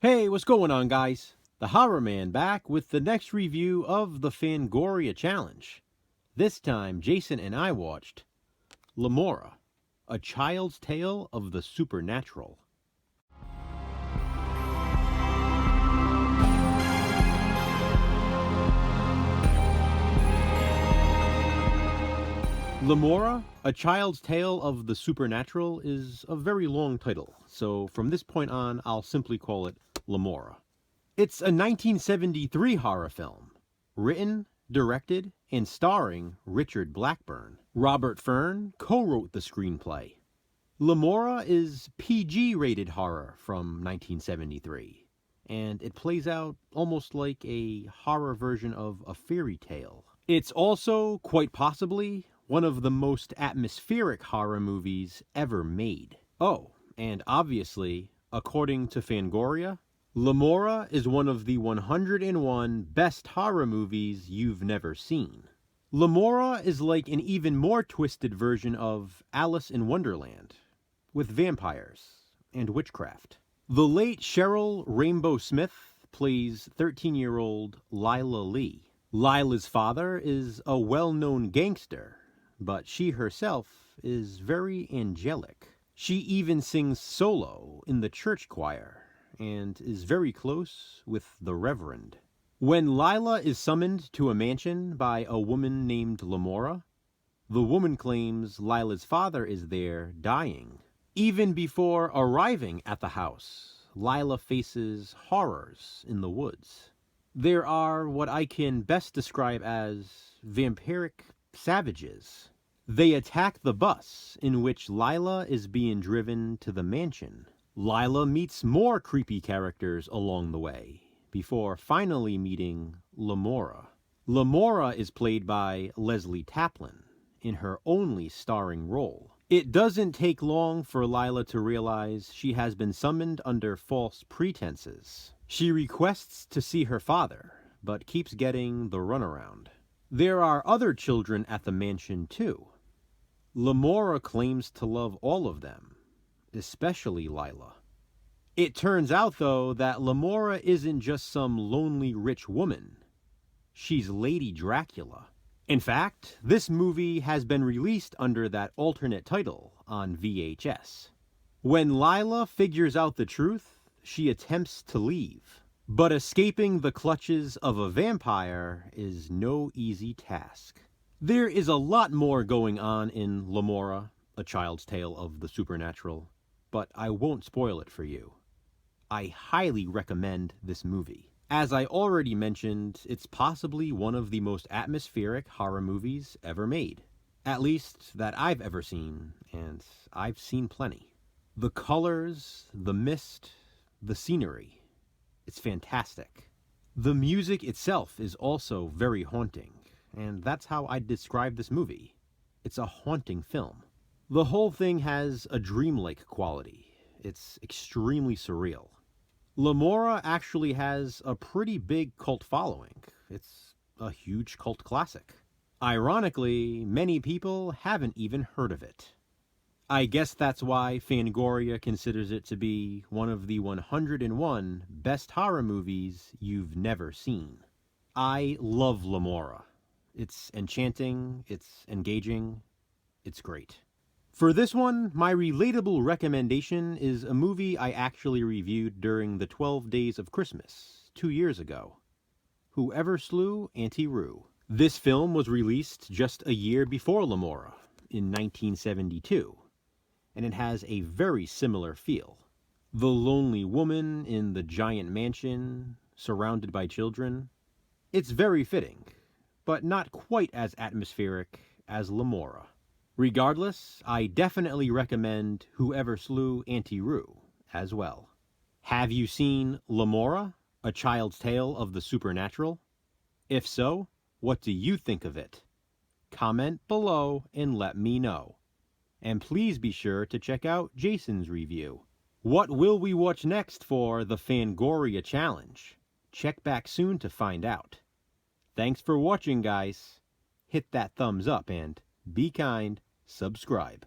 Hey, what's going on, guys? The Horror Man back with the next review of the Fangoria challenge. This time, Jason and I watched Lemora, a child's tale of the supernatural. Lemora, a child's tale of the supernatural is a very long title, so from this point on, I'll simply call it Lemora. It's a 1973 horror film, written, directed, and starring Richard Blackburn. Robert Fern co-wrote the screenplay. Lemora is PG-rated horror from 1973, and it plays out almost like a horror version of a fairy tale. It's also, quite possibly, one of the most atmospheric horror movies ever made. Oh, and obviously, according to Fangoria, Lemora is one of the 101 best horror movies you've never seen. Lemora is like an even more twisted version of Alice in Wonderland, with vampires and witchcraft. The late Cheryl Rainbow Smith plays 13-year-old Lila Lee. Lila's father is a well-known gangster, but she herself is very angelic. She even sings solo in the church choir and is very close with the Reverend. When Lila is summoned to a mansion by a woman named Lemora, the woman claims Lila's father is there dying. Even before arriving at the house, Lila faces horrors in the woods. There are what I can best describe as vampiric savages. They attack the bus in which Lila is being driven to the mansion. Lila meets more creepy characters along the way, before finally meeting Lemora. Lemora is played by Leslie Taplin, in her only starring role. It doesn't take long for Lila to realize she has been summoned under false pretenses. She requests to see her father, but keeps getting the runaround. There are other children at the mansion too. Lemora claims to love all of them, especially Lila. It turns out, though, that Lemora isn't just some lonely rich woman. She's Lady Dracula. In fact, this movie has been released under that alternate title on VHS. When Lila figures out the truth, she attempts to leave. But escaping the clutches of a vampire is no easy task. There is a lot more going on in Lemora, a child's tale of the supernatural, but I won't spoil it for you. I highly recommend this movie. As I already mentioned, it's possibly one of the most atmospheric horror movies ever made. At least that I've ever seen, and I've seen plenty. The colors, the mist, the scenery, it's fantastic. The music itself is also very haunting, and that's how I'd describe this movie. It's a haunting film. The whole thing has a dreamlike quality. It's extremely surreal. Lemora actually has a pretty big cult following. It's a huge cult classic. Ironically, many people haven't even heard of it. I guess that's why Fangoria considers it to be one of the 101 best horror movies you've never seen. I love Lemora. It's enchanting, it's engaging, it's great. For this one, my relatable recommendation is a movie I actually reviewed during the 12 Days of Christmas 2 years ago. Whoever Slew Auntie Roo. This film was released just a year before Lemora, in 1972, and it has a very similar feel. The lonely woman in the giant mansion, surrounded by children. It's very fitting, but not quite as atmospheric as Lemora. Regardless, I definitely recommend Whoever Slew Auntie Roo as well. Have you seen Lemora, a child's tale of the supernatural? If so, what do you think of it? Comment below and let me know. And please be sure to check out Jason's review. What will we watch next for the Fangoria challenge? Check back soon to find out. Thanks for watching, guys. Hit that thumbs up and be kind, subscribe.